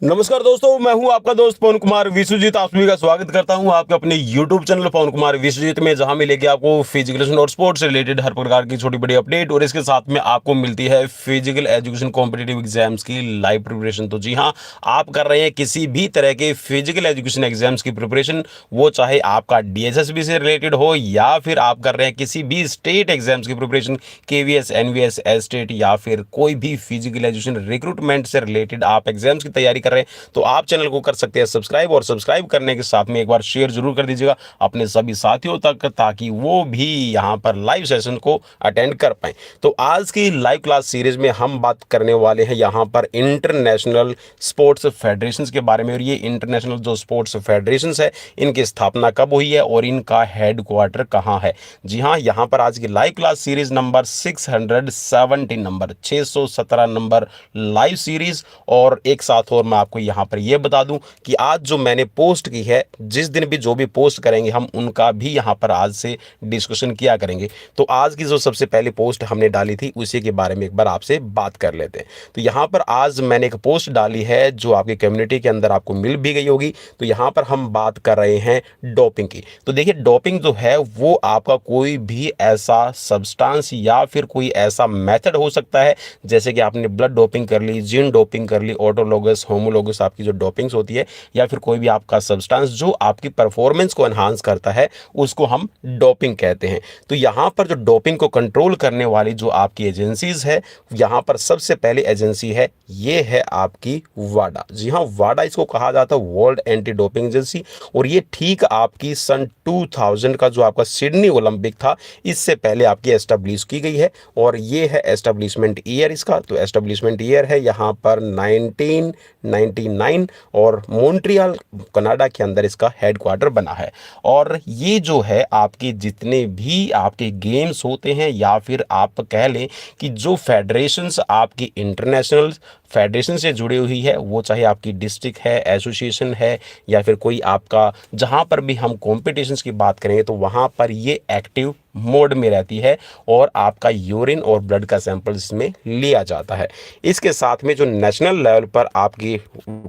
नमस्कार दोस्तों, मैं हूं आपका दोस्त पवन कुमार विश्वजीत। आप सभी का स्वागत करता हूं आपके अपने YouTube चैनल पवन कुमार विश्वजीत में, जहां मिलेगी आपको फिजिकल और स्पोर्ट्स से रिलेटेड हर प्रकार की छोटी बड़ी अपडेट, और इसके साथ में आपको मिलती है फिजिकल एजुकेशन कॉम्पिटिटिव एग्जाम्स की लाइव प्रिपरेशन। तो जी हां, आप कर रहे हैं किसी भी तरह के फिजिकल एजुकेशन एग्जाम्स की प्रिपरेशन, वो चाहे आपका DSSB से रिलेटेड हो या फिर आप कर रहे हैं किसी भी स्टेट एग्जाम्स की प्रिपरेशन, KVS, NVS, एस्टेट या फिर कोई भी फिजिकल एजुकेशन रिक्रूटमेंट से रिलेटेड आप एग्जाम्स की तैयारी कर रहे हैं, तो आप चैनल को कर सकते हैं सब्सक्राइब, और सब्सक्राइब करने के साथ में एक बार शेयर जरूर कर दीजिएगा अपने सभी साथियों तक, ताकि वो भी यहां पर लाइव सेशन को अटेंड कर पाए। तो आज की लाइव क्लास सीरीज में हम बात करने वाले हैं यहां पर इंटरनेशनल स्पोर्ट्स फेडरेशंस के बारे में, और ये इंटरनेशनल जो स्पोर्ट्स फेडरेशंस है, इनकी स्थापना कब हुई है और इनका हेडक्वार्टर कहां है। जी हां, यहां पर आज की live class series number 617 number 617 number live series, और एक साथ और मैं आपको यहां पर यह बता दूं कि आज जो मैंने पोस्ट की है, जिस दिन भी जो भी पोस्ट करेंगे हम उनका भी यहां पर आज से डिस्कशन किया करेंगे। तो आज की जो सबसे पहली पोस्ट हमने डाली थी उसी के बारे में एक बार आपसे बात कर लेते हैं। तो यहां पर आज मैंने एक पोस्ट डाली है जो आपकी कम्युनिटी के अंदर आपको मिल भी गई होगी। तो यहां पर हम बात कर रहे हैं डोपिंग की। तो देखिए, डोपिंग जो है वो आपका कोई भी ऐसा सब्सटेंस या फिर कोई ऐसा मेथड हो सकता है, जैसे कि आपने ब्लड डोपिंग कर ली, जीन डोपिंग कर ली, ऑटोलोगस, होमोलोगस आपकी जो डोपिंग्स होती है, या फिर कोई भी आपका सब्सटेंस जो आपकी परफॉर्मेंस को एनहांस करता है, उसको हम डोपिंग कहते हैं। तो यहां पर जो डोपिंग को कंट्रोल करने वाली जो आपकी एजेंसीज है, यहां पर सबसे पहली एजेंसी है, ये है आपकी वाडा। जी हां, वाडा इसको कहा जाता है, वर्ल्ड एंटी डोपिंग एजेंसी। और ये ठीक आपकी सन 2000 का जो आपका सिडनी ओलंपिक था, इससे पहले आपकी एस्टेब्लिश की गई है, और ये है एस्टेब्लिशमेंट ईयर इसका। तो एस्टेब्लिशमेंट ईयर है यहां पर 1999, और मॉन्ट्रियल कनाडा के अंदर इसका हेडक्वार्टर बना है। और ये जो है आपके जितने भी आपके गेम्स होते हैं, या फिर आप कह लें कि जो फेडरेशंस आपकी इंटरनेशनल फेडरेशन से जुड़ी हुई है, वो चाहे आपकी डिस्ट्रिक्ट है, एसोसिएशन है, या फिर कोई आपका, जहां पर भी हम कॉम्पिटिशन्स की बात करेंगे तो वहां पर ये एक्टिव मोड में रहती है, और आपका यूरिन और ब्लड का सैंपल इसमें लिया जाता है। इसके साथ में जो नेशनल लेवल पर आपकी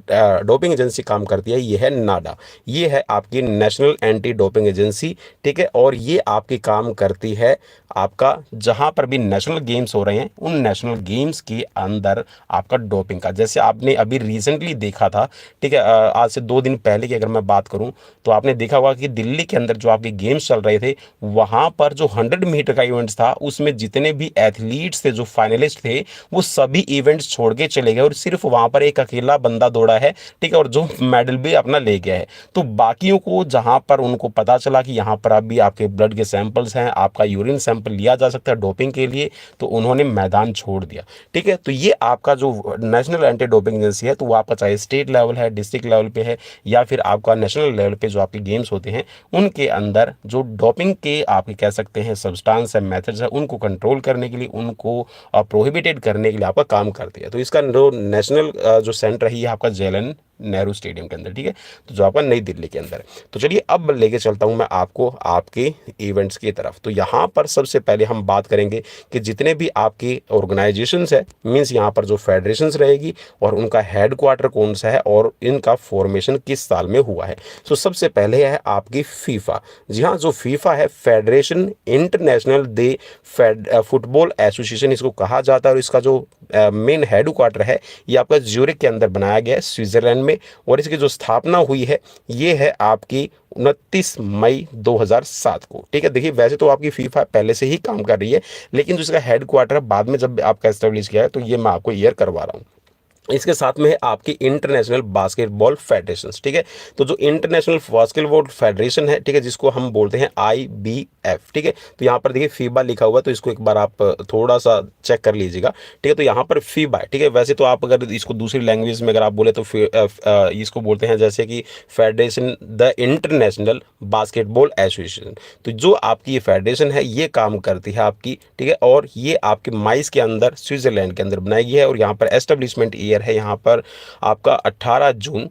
डोपिंग एजेंसी काम करती है, ये है नाडा। ये है आपकी नेशनल एंटी डोपिंग एजेंसी, ठीक है। और ये आपकी काम करती है आपका जहां पर भी नेशनल गेम्स हो रहे हैं, उन नेशनल गेम्स के अंदर आपका डोपिंग का, जैसे आपने अभी रिसेंटली देखा था, ठीक है, आज से 2 दिन पहले की अगर मैं बात करूं, तो आपने देखा होगा कि दिल्ली के अंदर जो आपके गेम्स चल रहे थे, वहां पर जो 100 मीटर का इवेंट्स था, उसमें जितने भी एथलीट्स थे, जो फाइनलिस्ट थे, वो सभी इवेंट्स छोड़ के चले गए, और सिर्फ वहां पर एक अकेला बंदा दौड़ा है, ठीक है, और जो मेडल भी अपना ले गया है। तो बाकियों को जहां पर उनको पता चला कि यहाँ पर अभी आपके ब्लड के सैंपल्स हैं, आपका यूरिन सैंपल लिया जा सकता है डोपिंग के लिए, तो उन्होंने मैदान छोड़ दिया, ठीक है। तो ये आपका जो नेशनल एंटी डोपिंग एजेंसी है, तो वो आपका चाहे स्टेट लेवल है, डिस्ट्रिक्ट लेवल पे है, या फिर आपका नेशनल लेवल पे जो आपके गेम्स होते हैं, उनके अंदर जो डोपिंग के आपके कह सकते हैं सब्सटेंस है, मेथड्स है, उनको कंट्रोल करने के लिए, उनको प्रोहिबिटेड करने के लिए आपका काम करती है। तो इसका जो नेशनल जो सेंटर है, ये आपका जवाहरलाल नेहरू स्टेडियम के अंदर, ठीक है, तो जो आपका नई दिल्ली के अंदर है। तो चलिए अब लेके चलता हूं मैं आपको आपके इवेंट्स की तरफ। तो यहाँ पर सबसे पहले हम बात करेंगे कि जितने भी आपके ऑर्गेनाइजेशंस है, मींस यहाँ पर जो फेडरेशंस रहेगी, और उनका हेडक्वार्टर कौन सा है, और इनका फॉर्मेशन किस साल में हुआ है। तो सबसे पहले है आपकी फीफा। जी हाँ, जो फीफा है, फेडरेशन इंटरनेशनल दे फुटबॉल एसोसिएशन इसको कहा जाता है, और इसका जो मेन हेडक्वार्टर है, ये आपका ज्यूरिख के अंदर बनाया गया है, स्विट्जरलैंड में। और इसकी जो स्थापना हुई है, ये है आपकी 29 मई 2007 को, ठीक है। देखिए, वैसे तो आपकी फीफा पहले से ही काम कर रही है, लेकिन जो इसका हेडक्वार्टर बाद में जब आपका एस्टेब्लिश किया है, तो ये मैं आपको ईयर करवा रहा हूँ। इसके साथ में है आपकी इंटरनेशनल बास्केटबॉल फेडरेशन, ठीक है। तो जो इंटरनेशनल बास्केटबॉल फेडरेशन है, ठीक है, जिसको हम बोलते हैं IBF, ठीक है। तो यहाँ पर देखिए फीबा लिखा हुआ है, तो इसको एक बार आप थोड़ा सा चेक कर लीजिएगा, ठीक है। तो यहाँ पर फीबा है, ठीक है। वैसे तो आप अगर इसको दूसरी लैंग्वेज में अगर आप बोले तो इसको बोलते हैं जैसे कि federation the international basketball association. तो जो आपकी ये फेडरेशन है, ये काम करती है आपकी, ठीक है। और ये आपके माइस के अंदर, स्विट्जरलैंड के अंदर बनाई गई है, और यहाँ पर एस्टेब्लिशमेंट ईयर है यहाँ पर आपका 18 जून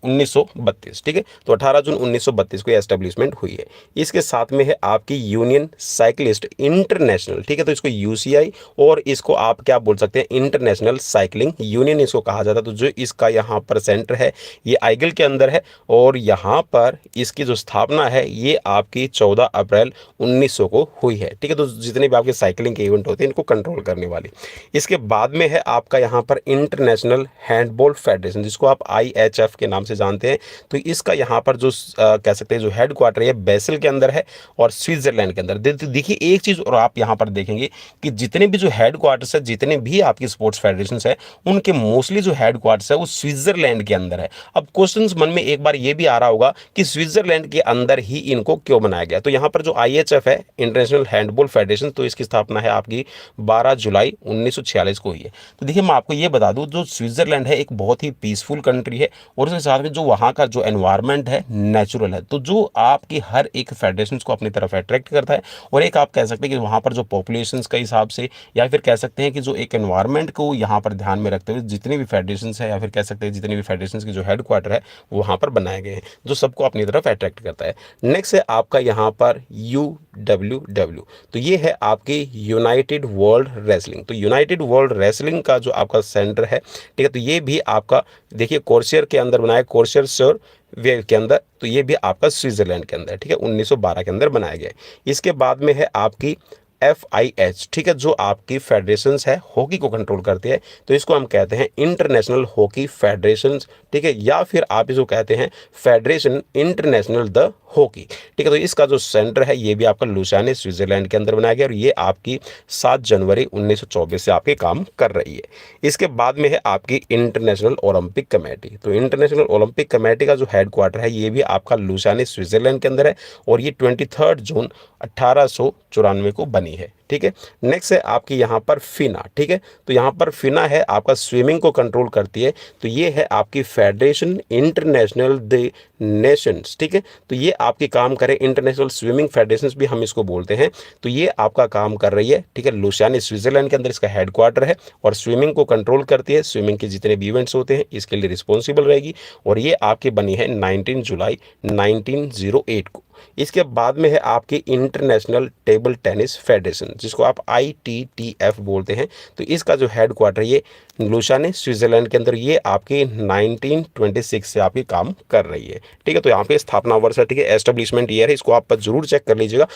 1932, ठीक है। तो 18 जून 1932 को एस्टेब्लिशमेंट हुई है। इसके साथ में है आपकी यूनियन साइकिलिस्ट इंटरनेशनल, ठीक है। तो इसको यूसीआई और इसको आप क्या बोल सकते हैं, इंटरनेशनल साइकिलिंग यूनियन इसको कहा जाता है। तो जो इसका यहाँ पर सेंटर है ये आइगल के अंदर है और यहाँ पर इसकी जो स्थापना है ये आपकी 14 अप्रैल 1900 को हुई है, ठीक है। तो जितने भी आपके साइकिलिंग के इवेंट होते हैं इनको कंट्रोल करने वाली। इसके बाद में है आपका यहाँ पर इंटरनेशनल हैंडबॉल फेडरेशन, जिसको आप आईएचएफ के नाम से जानते हैं। तो इसका यहाँ पर जो कह सकते हैं जो हेड क्वार्टर है बेसल के अंदर है और स्विट्जरलैंड के अंदर। देखिए एक चीज़ और आप यहाँ पर देखेंगे कि जितने भी जो हेड क्वार्टर्स है, जितने भी आपकी स्पोर्ट्स फेडरेशन है, उनके मोस्टली जो हेड क्वार्टर्स है वो स्विट्जरलैंड के अंदर है। अब क्वेश्चन मन में एक बार ये भी आ रहा होगा कि स्विट्जरलैंड के अंदर ही इनको क्यों बनाया गया। तो यहाँ पर जो आईएचएफ है इंटरनेशनल हैंडबॉल फेडरेशन, तो इसकी स्थापना है आपकी 12 जुलाई 1946 को हुई है। तो देखिए मैं आपको ये बता दूं, जो स्विट्जरलैंड है एक बहुत ही पीसफुल कंट्री है और उसके साथ में जो वहाँ का जो एनवायरनमेंट है नेचुरल है। तो जो आपकी हर एक फेडरेशन को अपनी तरफ अट्रैक्ट करता है और एक आप कह सकते हैं कि वहाँ पर जो पॉपुलेशन के हिसाब से या फिर कह सकते हैं कि जो एक एनवायरनमेंट को यहाँ पर ध्यान में रखते हुए जितने भी फेडरेशन है या फिर कह सकते हैं जितने भी फेडरेशन के जो हेड क्वार्टर है वो वहाँ पर बनाए गए हैं, जो सबको अपनी तरफ अट्रैक्ट करता है। नेक्स्ट है आपका यहाँ पर UWW, तो ये है आपकी यूनाइटेड वर्ल्ड रेसलिंग। तो यूनाइटेड वर्ल्ड रेसलिंग का जो आपका सेंटर है, ठीक है, तो ये भी आपका देखिए कोर्सियर के अंदर बनाया, कोर्सियर सर वे के अंदर। तो ये भी आपका स्विट्जरलैंड के अंदर, ठीक है, 1912 के अंदर बनाया गया है। इसके बाद में है आपकी FIH, ठीक है, जो आपकी फेडरेशंस है हॉकी को कंट्रोल करती है। तो इसको हम कहते हैं इंटरनेशनल हॉकी फेडरेशंस, ठीक है, या फिर आप इसको कहते हैं फेडरेशन इंटरनेशनल द हॉकी, ठीक है। तो इसका जो सेंटर है ये भी आपका लुसाने स्विट्जरलैंड के अंदर बनाया गया और ये आपकी 7 जनवरी 1924 से आपके काम कर रही है। इसके बाद में है आपकी इंटरनेशनल ओलंपिक कमेटी। तो इंटरनेशनल ओलंपिक कमेटी का जो हेड क्वार्टर है ये भी आपका लुसाने स्विट्जरलैंड के अंदर है और ये 23 जून 1894 को बनी है, ठीक है। नेक्स्ट है आपकी यहाँ पर फिना, ठीक है। तो यहाँ पर फिना है आपका स्विमिंग को कंट्रोल करती है। तो ये है आपकी फेडरेशन इंटरनेशनल द नेशंस, ठीक है। तो ये आपकी काम करे इंटरनेशनल स्विमिंग फेडरेशन भी हम इसको बोलते हैं। तो ये आपका काम कर रही है, ठीक है, लुसाने स्विट्जरलैंड के अंदर इसका हेड क्वार्टर है और स्विमिंग को कंट्रोल करती है। स्विमिंग के जितने भी इवेंट्स होते हैं इसके लिए रिस्पॉन्सिबल रहेगी और ये आपकी बनी है 19 जुलाई 1908 को। इसके बाद में है आपकी इंटरनेशनल टेबल टेनिस फेडरेशन, जिसको आप ITTF बोलते हैं। तो इसका जो हेड क्वार्टर ये लुसाने स्विट्जरलैंड के अंदर, ये आपकी 1926 से आपकी काम कर रही है, ठीक है। तो यहाँ पे स्थापना वर्ष है, ठीक है, एस्टेब्लिशमेंट ईयर है, इसको आप जरूर चेक कर लीजिएगा।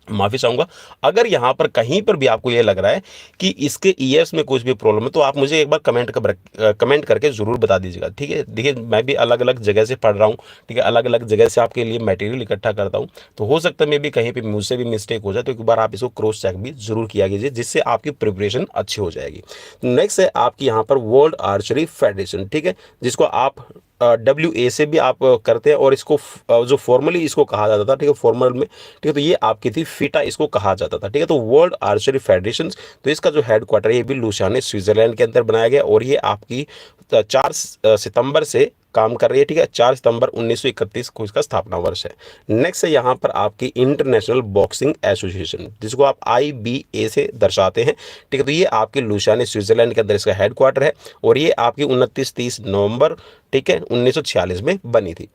माफ़ी चाहूँगा अगर यहाँ पर कहीं पर भी आपको ये लग रहा है कि इसके ईयर्स में कुछ भी प्रॉब्लम है तो आप मुझे एक बार कमेंट करके ज़रूर बता दीजिएगा, ठीक है। देखिए मैं भी अलग अलग जगह से पढ़ रहा हूँ, ठीक है, अलग अलग जगह से आपके लिए मटेरियल इकट्ठा करता हूँ। तो हो सकता है मे भी कहीं पर मुझसे भी मिस्टेक हो जाए, तो एक बार आप इसको क्रॉस चेक भी जरूर किया कीजिए, जिससे आपकी प्रिपरेशन अच्छी हो जाएगी। नेक्स्ट है आपकी यहाँ पर वर्ल्ड आर्चरी फेडरेशन, ठीक है, जिसको आप WA से भी आप करते हैं और इसको जो फॉर्मली इसको कहा जाता था, ठीक है, फॉर्मल में, ठीक है, तो ये आपकी थी फीटा, इसको कहा जाता था, ठीक है। तो वर्ल्ड आर्चरी फेडरेशन, तो इसका जो हेड क्वार्टर है ये भी लुसाने स्विट्जरलैंड के अंदर बनाया गया और ये आपकी 4 सितंबर से काम कर रही है, ठीक है। 4 सितंबर 1931 को इसका स्थापना वर्ष है। नेक्स्ट है यहाँ पर आपकी इंटरनेशनल बॉक्सिंग एसोसिएशन, जिसको आप IBA से दर्शाते हैं, ठीक है। तो ये आपके लुसाने स्विट्जरलैंड के अंदर इसका हेड क्वार्टर है और ये आपकी 29-30 नवंबर, ठीक है, 1946 में बनी थी।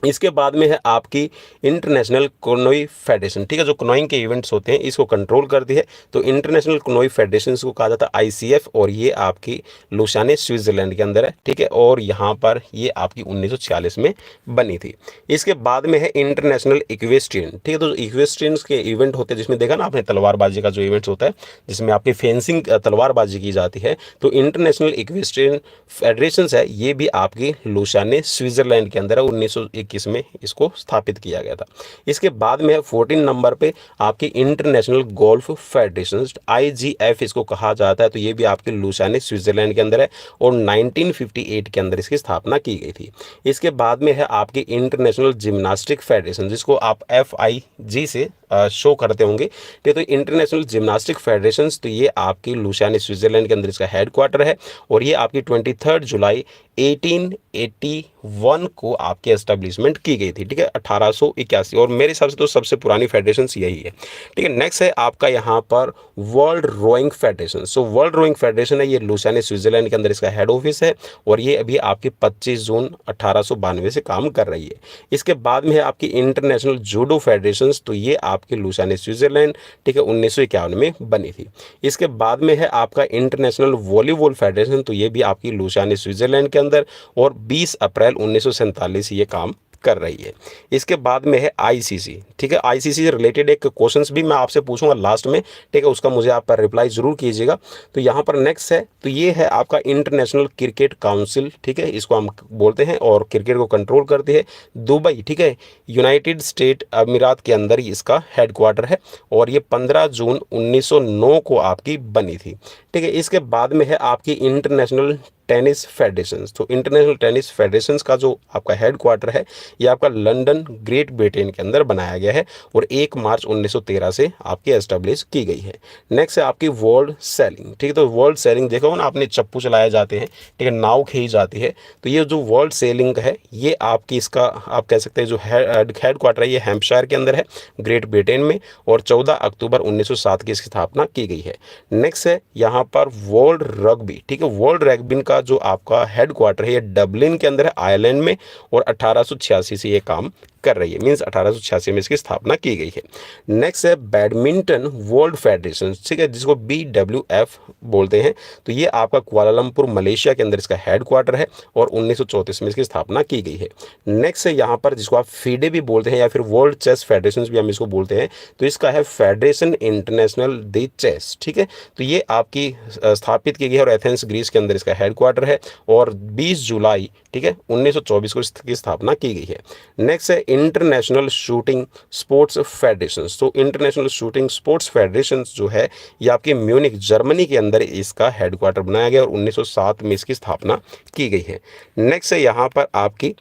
इसके बाद में है आपकी इंटरनेशनल कनोई फेडरेशन, ठीक है, जो कनोइंग के इवेंट्स होते हैं इसको कंट्रोल करती है। तो इंटरनेशनल कनोई फेडरेशन को कहा जाता है ICF और ये आपकी लुसाने स्विट्जरलैंड के अंदर है, ठीक है, और यहाँ पर ये आपकी 1946 में बनी थी। इसके बाद में है इंटरनेशनल इक्वेस्ट्रियन, ठीक है। तो इक्वेस्ट्रियंस के इवेंट होते हैं जिसमें देखा ना आपने तलवारबाजी का जो इवेंट्स होता है जिसमें आपकी फेंसिंग तलवारबाजी की जाती है। तो इंटरनेशनल इक्वेस्ट्रियन फेडरेशन है ये भी आपकी लुसाने स्विट्जरलैंड के अंदर है, 1921 में इसको स्थापित किया गया था। इसके बाद में 14 नंबर पे आपकी इंटरनेशनल गोल्फ फेडरेशन IGF इसको कहा जाता है। तो ये भी आपके लुसाने स्विट्जरलैंड के अंदर है और 1958 के अंदर इसकी स्थापना की गई थी। इसके बाद में है आपकी इंटरनेशनल जिम्नास्टिक फेडरेशन, जिसको आप FIG से शो करते होंगे, ठीक है। तो इंटरनेशनल जिम्नास्टिक फेडरेशन, तो ये आपकी लुसाने स्विट्जरलैंड के अंदर इसका हेड क्वार्टर है और ये आपकी 23 जुलाई 1881 को आपकी एस्टेब्लिशमेंट की गई थी, ठीक है, 1881। और मेरे हिसाब से तो सबसे पुरानी फेडरेशन यही है, ठीक है। नेक्स्ट है आपका यहाँ पर world rowing federation. So world rowing federation है, ये लुसाने स्विट्जरलैंड के अंदर इसका हेड ऑफिस है, और ये अभी आपकी 25 जून 1892 से काम कर रही है। इसके बाद में है आपकी इंटरनेशनल जूडो फेडरेशन, तो ये आपके लुसाने स्विट्जरलैंड, ठीक है, 1951 में बनी थी। इसके बाद में है आपका इंटरनेशनल वॉलीबॉल फेडरेशन, तो ये भी आपकी लुसाने स्विट्जरलैंड के अंदर, और 20 अप्रैल 1947 ये काम कर रही है। इसके बाद में है आईसीसी, ठीक है। आईसीसी से रिलेटेड एक क्वेश्चंस भी मैं आपसे पूछूंगा लास्ट में, ठीक है, उसका मुझे आप पर रिप्लाई जरूर कीजिएगा। तो यहाँ पर नेक्स्ट है, तो ये है आपका इंटरनेशनल क्रिकेट काउंसिल, ठीक है, इसको हम बोलते हैं, और क्रिकेट को कंट्रोल करती है दुबई, ठीक है, यूनाइटेड स्टेट अमीरात के अंदर ही इसका हेडक्वार्टर है, और ये 15 जून 1909 को आपकी बनी थी, ठीक है। इसके बाद में है आपकी इंटरनेशनल टेनिस फेडरेशन। तो इंटरनेशनल टेनिस फेडरेशन का जो आपका हेडक्वार्टर है, ये आपका लंदन ग्रेट ब्रिटेन के अंदर बनाया गया है, और 1 मार्च 1913 से आपकी एस्टेब्लिश की गई है। नेक्स्ट है आपकी वर्ल्ड सेलिंग, ठीक है। तो वर्ल्ड सेलिंग देखो ना, आपने चप्पू चलाए जाते हैं, ठीक है, नाव खींची जाती है, तो ये जो वर्ल्ड सेलिंग है, ये आपकी इसका आप कह सकते हैं जो हेडक्वार्टर है, ये हैम्पशायर के अंदर है, ग्रेट ब्रिटेन में, और 14 अक्टूबर 1907 की इसकी स्थापना की गई है। नेक्स्ट है यहाँ पर वर्ल्ड रग्बी, ठीक है। वर्ल्ड रग्बी का जो आपका हेडक्वार्टर है, ये डबलिन के अंदर है, आयरलैंड में, और 1886 से ये काम कर रही है, मींस 1886 में इसकी स्थापना की गई है। नेक्स्ट है बैडमिंटन वर्ल्ड फेडरेशन, ठीक है, जिसको BWF बोलते हैं, तो ये आपका कुआलालंपुर मलेशिया के अंदर इसका हेडक्वार्टर है, और 1934 में इसकी स्थापना की गई है। नेक्स्ट है यहाँ पर जिसको आप फीडे भी बोलते हैं, या फिर वर्ल्ड चेस फेडरेशन भी हम इसको बोलते हैं, तो इसका है फेडरेशन इंटरनेशनल द चेस, ठीक है। तो ये आपकी स्थापित की गई है, और एथेंस ग्रीस के अंदर इसका हेडक्वार्टर है, और 20 जुलाई, ठीक है, 1924 को इसकी स्थापना की गई है। नेक्स्ट है इंटरनेशनल शूटिंग स्पोर्ट्स फेडरेशन। तो इंटरनेशनल शूटिंग स्पोर्ट्स फेडरेशन जो है, ये आपके म्यूनिक जर्मनी के अंदर इसका हेडक्वार्टर बनाया गया, और 1907 में इसकी स्थापना की गई है। नेक्स्ट है यहाँ पर आपकी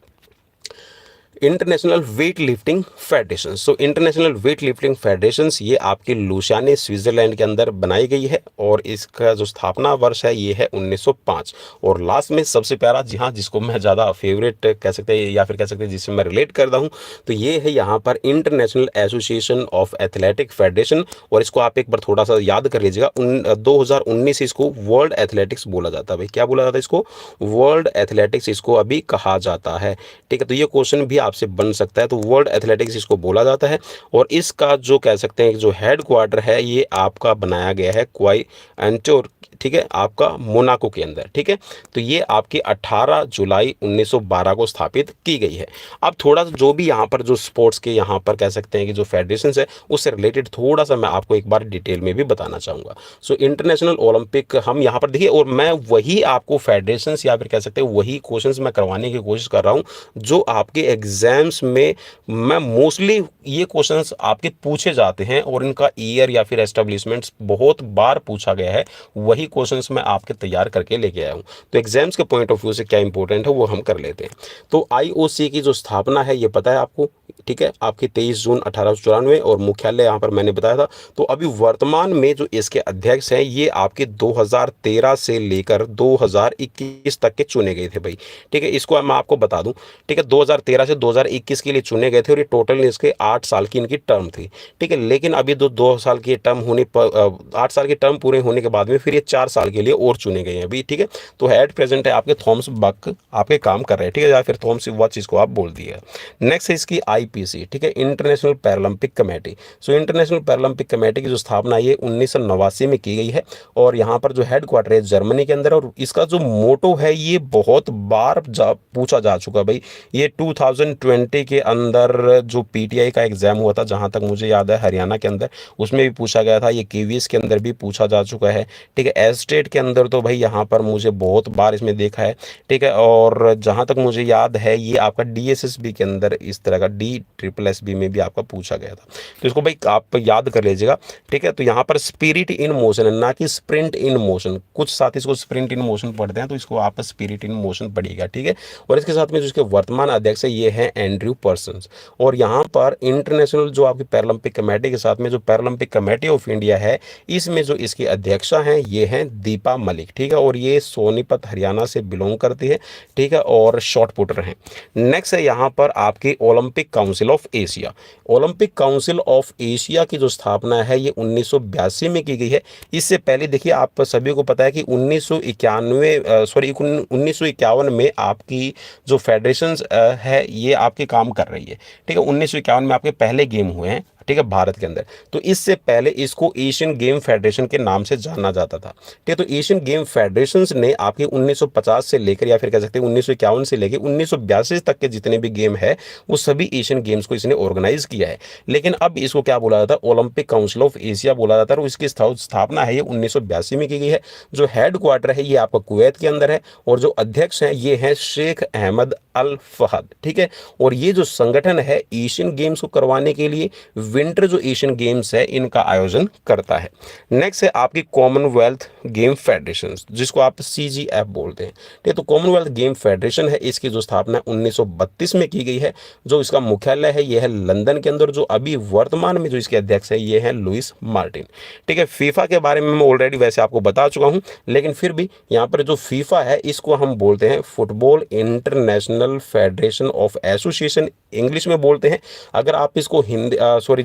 international weight lifting federation. So international weight lifting federation ये आपके लुसाने स्विट्जरलैंड के अंदर बनाई गई है, और इसका जो स्थापना वर्ष है ये है 1905। और लास्ट में सबसे प्यारा, जी हाँ, जिसको मैं ज़्यादा फेवरेट कह सकते हैं, या फिर कह सकते हैं जिससे मैं रिलेट करता हूँ, तो ये है यहाँ पर international association of athletic federation. और इसको आप एक बार थोड़ा सा याद कर लीजिएगा, 2019 इसको वर्ल्ड एथलेटिक्स बोला जाता है। भाई क्या बोला जाता है इसको? वर्ल्ड एथलेटिक्स इसको अभी कहा जाता है, ठीक है। तो ये क्वेश्चन भी आपसे बन सकता है। तो वर्ल्ड एथलेटिक्स इसको बोला जाता है, और इसका जो कह सकते हैं जो हेडक्वार्टर है, ये आपका बनाया गया है क्वाइएंटोर, ठीक है, आपका मोनाको के अंदर, ठीक है। तो ये आपकी 18 जुलाई 1912 को स्थापित की गई है। अब थोड़ा सा जो भी यहाँ पर जो स्पोर्ट्स के यहाँ पर कह सकते हैं कि जो फेडरेशन है, उससे रिलेटेड थोड़ा सा मैं आपको एक बार डिटेल में भी बताना चाहूँगा। सो इंटरनेशनल ओलंपिक हम यहाँ पर देखिए, और मैं वही आपको फेडरेशन या फिर कह सकते हैं वही क्वेश्चन मैं करवाने की कोशिश कर रहा हूँ जो आपके एग्जाम्स में मैं मोस्टली ये क्वेश्चंस आपके पूछे जाते हैं, और इनका ईयर या फिर एस्टेब्लिशमेंट्स बहुत बार पूछा गया है, वही क्वेश्चंस मैं आपके तैयार करके लेके आया हूँ। तो एग्जाम्स के पॉइंट ऑफ व्यू से क्या इंपॉर्टेंट है वो हम कर लेते हैं। तो आईओसी की जो स्थापना है ये पता है आपको, ठीक है, आपकी 23 जून 1894, और मुख्यालय यहाँ पर मैंने बताया था। तो अभी वर्तमान में जो इसके अध्यक्ष हैं, ये आपके 2013 से लेकर 2021 तक के चुने गए थे भाई, ठीक है। इसको मैं आपको बता दूं, ठीक है, 2013 से 2021 के लिए चुने गए थे, और ये टोटल इसके 8 साल की इनकी टर्म थी, ठीक है। लेकिन अभी 2 साल की टर्म होने पर 8 साल की टर्म पूरे होने के बाद में फिर ये 4 साल के लिए और चुने गए हैं अभी, ठीक है। तो हेड प्रेजेंट है आपके थॉमस बक आपके काम कर रहे हैं, ठीक है, या फिर थॉमस वॉच इसको आप बोल दिए। नेक्स्ट है इसकी आईपीसी, ठीक है, international Paralympic committee. So international Paralympic committee की जो स्थापना ये 1989 में की गई है, और यहाँ पर जो हेडक्वार्टर है जर्मनी के अंदर, और इसका जो मोटो है ये बहुत बार पूछा जा चुका भाई। ये 2020 के अंदर जो पीटीआई का एग्जाम हुआ था, जहाँ तक मुझे याद है हरियाणा के अंदर, उसमें भी पूछा गया था। ये केवीएस के अंदर भी पूछा जा चुका है, ठीक है। एस्टेट के अंदर तो भाई यहाँ पर मुझे बहुत बार इसमें देखा है, ठीक है। और जहाँ तक मुझे याद है ये आपका डीएसएसबी के अंदर इस तरह का DSSB में भी आपका पूछा गया था। तो इसको भाई आप याद कर लीजिएगा, ठीक है। तो यहाँ पर स्पिरिट इन मोशन है, ना कि स्प्रिंट इन मोशन। कुछ साथी इसको स्प्रिंट इन मोशन पढ़ते हैं, तो इसको आप स्पिरिट इन मोशन पढ़िएगा, ठीक है। और इसके साथ में जो इसके वर्तमान अध्यक्ष है ये है एंड्रयू पर्सन्स। और यहाँ पर इंटरनेशनल जो आपकी पैरालंपिक कमेटी के साथ में जो पैरालंपिक कमेटी ऑफ इंडिया है, इसमें जो इसकी अध्यक्षा हैं ये हैं हैं दीपा मलिक, ठीक है, और ये सोनीपत हरियाणा से बिलोंग करती है, ठीक है, और शॉर्ट पुटर हैं। नेक्स्ट है यहाँ पर आपकी Olympic council of Asia. Olympic council of Asia की जो स्थापना है ये 1982 में की गई है। इससे पहले देखिए आप सभी को पता है कि 1951 में आपकी जो फेडरेशन है ये आपके काम कर रही है, ठीक है। 1951 में आपके पहले गेम हुए हैं, ठीक है, भारत के अंदर। तो इससे पहले इसको एशियन गेम फेडरेशन के नाम से जाना जाता था, ठीक है। तो एशियन गेम फेडरेशन ने आपके 1950 से लेकर या फिर कह सकते हैं 1951 से लेकर 1982 तक के जितने भी गेम है वो सभी एशियन गेम्स को इसने ऑर्गेनाइज किया है। लेकिन अब इसको क्या बोला जाता है, ओलंपिक काउंसिल ऑफ एशिया बोला जाता है। और इसकी स्थापना है ये 1982 में की गई है। जो हेड क्वार्टर है ये आपका कुवैत के अंदर है, और जो अध्यक्ष हैं ये हैं शेख अहमद अल फहद, ठीक है। और ये जो संगठन है एशियन गेम्स को करवाने के लिए विंटर जो एशियन गेम्स है इनका आयोजन करता है। नेक्स्ट है आपकी कॉमनवेल्थ गेम फेडरेशन, जिसको आप CGF बोलते हैं, ठीक है। तो कॉमनवेल्थ गेम फेडरेशन है, इसकी जो स्थापना 1932 में की गई है। जो इसका मुख्यालय है यह है लंदन के अंदर। जो अभी वर्तमान में जो इसके अध्यक्ष है ये है लुइस मार्टिन, ठीक है। फीफा के बारे में मैं ऑलरेडी वैसे आपको बता चुका हूं, लेकिन फिर भी यहाँ पर जो फीफा है इसको हम बोलते हैं football international federation of association, English में बोलते हैं। अगर आप इसको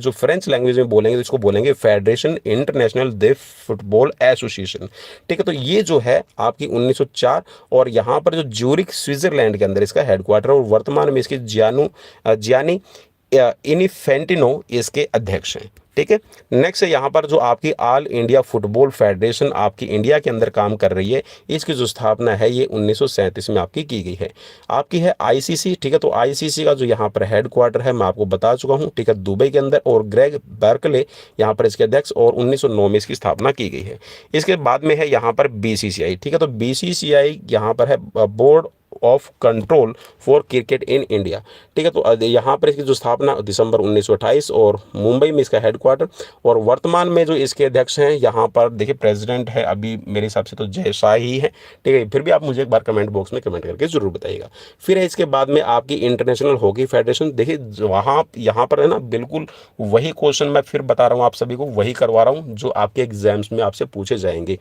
जो फ्रेंच लैंग्वेज में बोलेंगे तो इसको बोलेंगे फेडरेशन इंटरनेशनल दे फुटबॉल एसोसिएशन, ठीक है। तो ये जो है आपकी 1904, और यहाँ पर जो ज्यूरिख स्विट्जरलैंड के अंदर इसका हेडक्वार्टर, और वर्तमान में इसके जियानी इन्फेंटिनो इसके अध्यक्ष हैं, ठीक है। नेक्स्ट है यहाँ पर जो आपकी ऑल इंडिया फुटबॉल फेडरेशन आपकी इंडिया के अंदर काम कर रही है, इसकी जो स्थापना है ये 1937 में आपकी की गई है। आपकी है ICC, ठीक है। तो ICC का जो यहाँ पर हेड क्वार्टर है मैं आपको बता चुका हूँ, ठीक है, दुबई के अंदर, और ग्रेग बर्कले यहाँ पर इसके अध्यक्ष, और 1909 में इसकी स्थापना की गई है। इसके बाद में है यहाँ पर BCCI, ठीक है। तो BCCI यहाँ पर है board of control for cricket in India, ठीक है। तो यहाँ पर इसकी जो स्थापना दिसंबर 1928, और मुंबई में इसका हेडक्वार्टर, और वर्तमान में जो इसके अध्यक्ष हैं यहाँ पर देखिए प्रेसिडेंट है अभी मेरे हिसाब से तो जय शाह ही है, ठीक है। फिर भी आप मुझे एक बार कमेंट बॉक्स में कमेंट करके जरूर बताइएगा। फिर है इसके बाद में आपकी इंटरनेशनल हॉकी फेडरेशन। देखिए वहाँ यहाँ पर है ना बिल्कुल वही क्वेश्चन मैं फिर बता रहा हूँ आप सभी को, वही करवा रहा हूँ जो आपके एग्जाम्स में आपसे पूछे जाएंगे।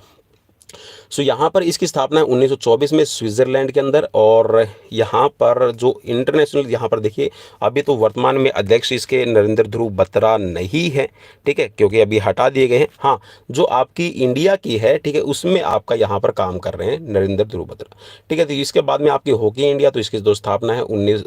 सो यहाँ पर इसकी स्थापना 1924 में स्विट्जरलैंड के अंदर, और यहाँ पर जो इंटरनेशनल यहाँ पर देखिए अभी तो वर्तमान में अध्यक्ष इसके नरेंद्र ध्रुव बत्रा नहीं है, ठीक है, क्योंकि अभी हटा दिए गए हैं। हाँ, जो आपकी इंडिया की है, ठीक है, उसमें आपका यहाँ पर काम कर रहे हैं नरेंद्र ध्रुव बत्रा, ठीक है। तो इसके बाद में आपकी हॉकी इंडिया, तो इसकी जो स्थापना है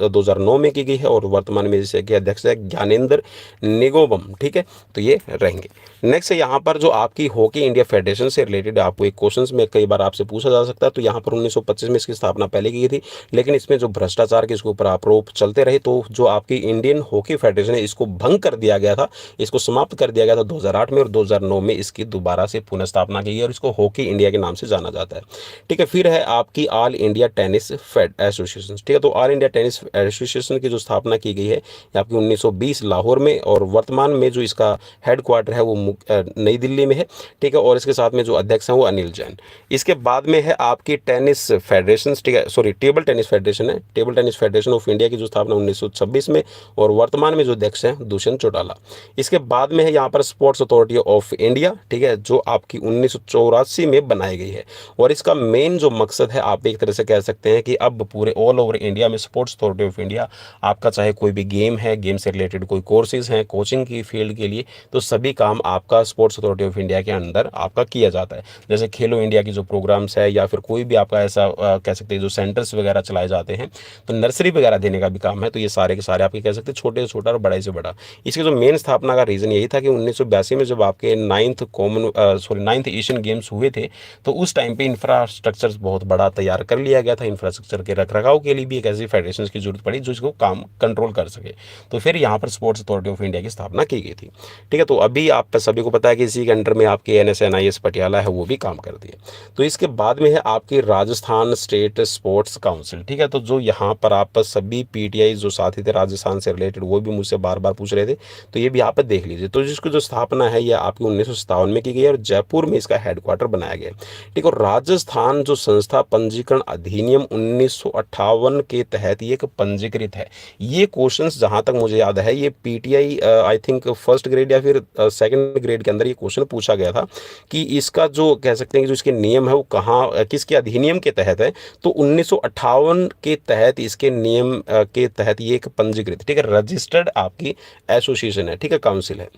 2009 में की गई है, और वर्तमान में इसके अध्यक्ष है ज्ञानेंद्र निगोबम, ठीक है। तो ये रहेंगे। नेक्स्ट है यहाँ पर जो आपकी हॉकी इंडिया फेडरेशन से रिलेटेड आपको एक क्वेश्चंस में कई बार आपसे पूछा जा सकता है। तो यहाँ पर 1925 में इसकी स्थापना पहले की गई थी, लेकिन इसमें जो भ्रष्टाचार के इसके ऊपर आरोप चलते रहे, तो जो आपकी इंडियन हॉकी फेडरेशन है इसको भंग कर दिया गया था, इसको समाप्त कर दिया गया था 2008 में, और 2009 में इसकी दोबारा से पुनः स्थापना की गई, और इसको हॉकी इंडिया के नाम से जाना जाता है, ठीक है। फिर है आपकी ऑल इंडिया टेनिस एसोसिएशन, ठीक है। तो ऑल इंडिया टेनिस एसोसिएशन की जो स्थापना की गई है आपकी 1920 लाहौर में, और वर्तमान में जो इसका हेड क्वार्टर है वो नई दिल्ली में है, ठीक है। और इसके साथ में जो अध्यक्ष हैं वो अनिल जैन। इसके बाद में है आपकी टेनिस फेडरेशन, ठीक है, सॉरी टेबल टेनिस फेडरेशन है, table tennis federation of India की जो स्थापना 1926 में, और वर्तमान में जो अध्यक्ष हैं दुष्यंत चौटाला। इसके बाद में है यहाँ पर स्पोर्ट्स अथॉरिटी ऑफ इंडिया, ठीक है, जो आपकी 1984 में बनाई गई है, और इसका मेन जो मकसद है आप एक तरह से कह सकते हैं कि अब पूरे ऑल ओवर इंडिया में स्पोर्ट्स अथॉरिटी ऑफ इंडिया आपका चाहे कोई भी गेम है, गेम से रिलेटेड कोई कोर्सेज हैं कोचिंग की फील्ड के लिए, तो सभी काम आपका स्पोर्ट्स अथॉरिटी ऑफ इंडिया के अंदर आपका किया जाता है। जैसे खेलो इंडिया की जो प्रोग्राम्स है, या फिर कोई भी आपका ऐसा कह सकते हैं जो सेंटर्स वगैरह चलाए जाते हैं, तो नर्सरी वगैरह देने का भी काम है। तो ये सारे के सारे आपके कह सकते हैं छोटे से छोटा और बड़े से बड़ा। इसकी जो मेन स्थापना का रीज़न यही था कि 1982 में जब आपके नाइन्थ एशियन गेम्स हुए थे, तो उस टाइम पे इंफ्रास्ट्रक्चर बहुत बड़ा तैयार कर लिया गया था। इंफ्रास्ट्रक्चर के रखरखाव के लिए भी एक ऐसी फेडरेशन की जरूरत पड़ी जो इसको काम कंट्रोल कर सके, तो फिर यहाँ पर स्पोर्ट्स अथॉरिटी ऑफ इंडिया की स्थापना की गई थी, ठीक है। तो अभी आप सभी को पता है कि इसी के अंडर में आपकी NSNIS पटियाला है वो भी काम करती है। तो इसके बाद में है आपकी राजस्थान स्टेट स्पोर्ट्स काउंसिल, ठीक है। तो जो यहाँ पर आप सभी PTI जो साथी थे राजस्थान से रिलेटेड वो भी मुझसे बार बार पूछ रहे थे, तो ये भी आप देख लीजिए। तो जिसकी जो स्थापना है ये आपकी 1957 में की गई है, और जयपुर में इसका हेडक्वार्टर बनाया गया है, ठीक है। और राजस्थान जो संस्था पंजीकरण अधिनियम 1958 के तहत ये एक पंजीकृत है। ये क्वेश्चन जहाँ तक मुझे याद है ये PTI I think first grade या फिर सेकेंड सेकंड ग्रेड के अंदर ये क्वेश्चन पूछा गया था कि इसका जो कह सकते हैं कि जो इसके नियम है वो कहाँ किसके अधिनियम के तहत है, तो 1958 के तहत इसके नियम के तहत ये एक पंजीकृत, ठीक है, रजिस्टर्ड आपकी एसोसिएशन है, ठीक है, काउंसिल है।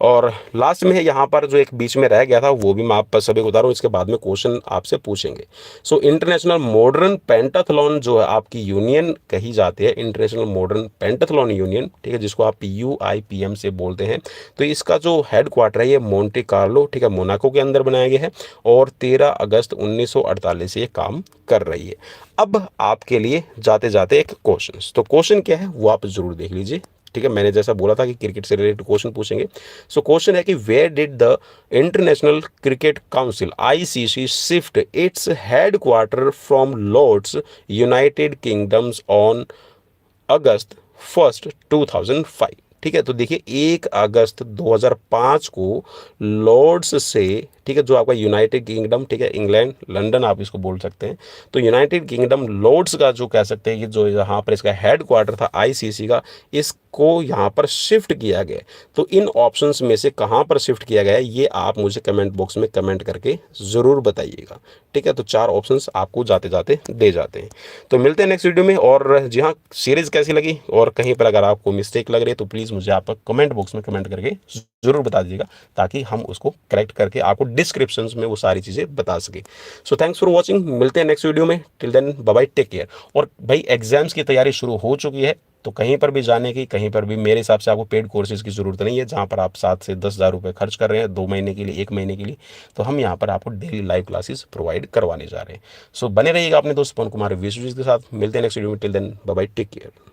और लास्ट में है यहाँ पर जो एक बीच में रह गया था वो भी मैं आप सभी को बता रहा हूँ, इसके बाद में क्वेश्चन आपसे पूछेंगे। सो इंटरनेशनल मॉडर्न पेंटाथलॉन जो है आपकी यूनियन कही जाती है, इंटरनेशनल मॉडर्न पेंटाथलॉन यूनियन, ठीक है, जिसको आप UIPM से बोलते हैं। तो इसका जो हेड क्वार्टर है ये मोंटे कार्लो, ठीक है, मोनाको के अंदर बनाया गया है और 13 अगस्त 1948 से ये काम कर रही है। अब आपके लिए जाते जाते एक क्वेश्चन, तो क्वेश्चन क्या है वो आप जरूर देख लीजिए, ठीक है। मैंने जैसा बोला था कि क्रिकेट से रिलेटेड क्वेश्चन पूछेंगे। सो क्वेश्चन है कि where did the International Cricket Council ICC shift its headquarter from Lord's, United Kingdoms on August 1, 2005, ठीक है। तो देखिए 1 अगस्त 2005 को लॉर्ड्स से, ठीक है, जो आपका यूनाइटेड किंगडम, ठीक है, इंग्लैंड लंदन आप इसको बोल सकते हैं, तो यूनाइटेड किंगडम लॉर्ड्स का जो कह सकते हैं कि जो यहाँ पर इसका हेड क्वार्टर था ICC का, इसको यहाँ पर शिफ्ट किया गया। तो इन ऑप्शंस में से कहाँ पर शिफ्ट किया गया है ये आप मुझे कमेंट बॉक्स में कमेंट करके ज़रूर बताइएगा, ठीक है। तो 4 ऑप्शंस आपको जाते जाते दे जाते हैं। तो मिलते हैं नेक्स्ट वीडियो में। और जी हाँ, सीरीज़ कैसी लगी और कहीं पर अगर आपको मिस्टेक लग रही है तो प्लीज़ मुझे आप कमेंट बॉक्स में कमेंट करके ज़रूर बता दीजिएगा, ताकि हम उसको करेक्ट करके आपको डिस्क्रिप्शन में वो सारी चीज़ें बता सके। सो थैंक्स फॉर वॉचिंग, मिलते हैं नेक्स्ट वीडियो में। Till then bye bye, take care. और भाई एग्जाम्स की तैयारी शुरू हो चुकी है, तो कहीं पर भी जाने की, कहीं पर भी मेरे हिसाब से आपको पेड कोर्सेज की ज़रूरत नहीं है, जहाँ पर आप 7 से 10 हज़ार रुपये खर्च कर रहे हैं 2 महीने के लिए, 1 महीने के लिए। तो हम यहाँ पर आपको डेली लाइव क्लासेस प्रोवाइड करवाने जा रहे हैं। सो बने रहिएगा अपने दोस्त पवन कुमार विश्वजीत के साथ। मिलते हैं नेक्स्ट वीडियो में। Till then bye bye, take care.